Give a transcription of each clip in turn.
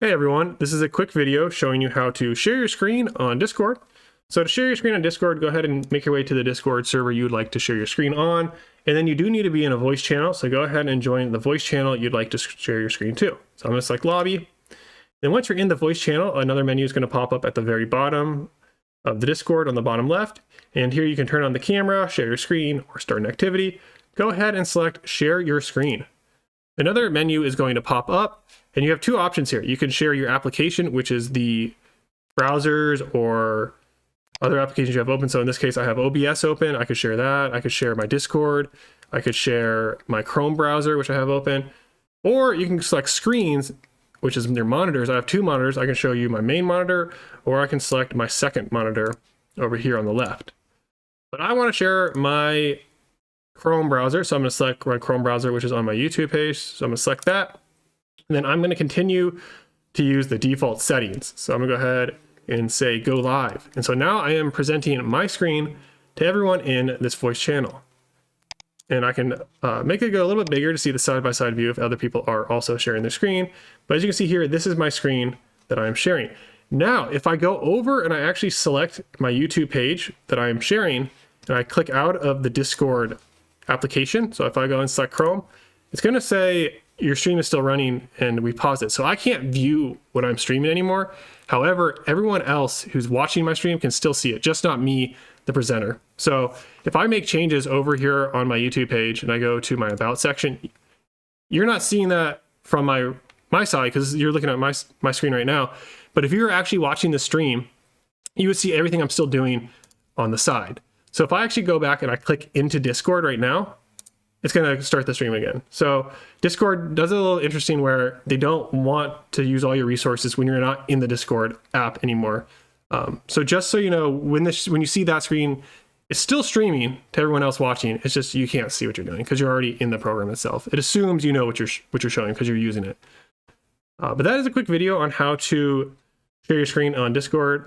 Hey everyone, this is a quick video showing you how to share your screen on Discord. So to share your screen on Discord, go ahead and make your way to the Discord server you'd like to share your screen on. And then you do need to be in a voice channel. So go ahead and join the voice channel you'd like to share your screen to. So I'm going to select lobby. Then once you're in the voice channel, another menu is going to pop up at the very bottom of the Discord on the bottom left. And here you can turn on the camera, share your screen, or start an activity. Go ahead and select share your screen. Another menu is going to pop up, and you have two options here. You can share your application, which is the browsers or other applications you have open. So in this case, I have OBS open. I could share that. I could share my Discord. I could share my Chrome browser, which I have open. Or you can select screens, which is your monitors. I have two monitors. I can show you my main monitor, or I can select my second monitor over here on the left. But I want to share my Chrome browser, so I'm going to select my Chrome browser, which is on my YouTube page. So I'm going to select that, and then I'm going to continue to use the default settings. So I'm going to go ahead and say go live. And so now I am presenting my screen to everyone in this voice channel. And I can make it go a little bit bigger to see the side-by-side view if other people are also sharing their screen. But as you can see here, this is my screen that I am sharing. Now, if I go over and I actually select my YouTube page that I am sharing, and I click out of the Discord application. So if I go and select Chrome, it's going to say your stream is still running and we paused it. So I can't view what I'm streaming anymore. However, everyone else who's watching my stream can still see it, just not me, the presenter. So if I make changes over here on my YouTube page and I go to my About section, you're not seeing that from my side because you're looking at my screen right now. But if you're actually watching the stream, you would see everything I'm still doing on the side. So if I actually go back and I click into Discord right now, it's going to start the stream again. So Discord does a little interesting where they don't want to use all your resources when you're not in the Discord app anymore. So just so you know, when you see that screen, it's still streaming to everyone else watching. It's just you can't see what you're doing because you're already in the program itself. It assumes you know what you're showing because you're using it. But that is a quick video on how to share your screen on Discord.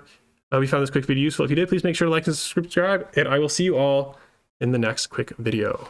We found this quick video useful. If you did, please make sure to like and subscribe, and I will see you all in the next quick video.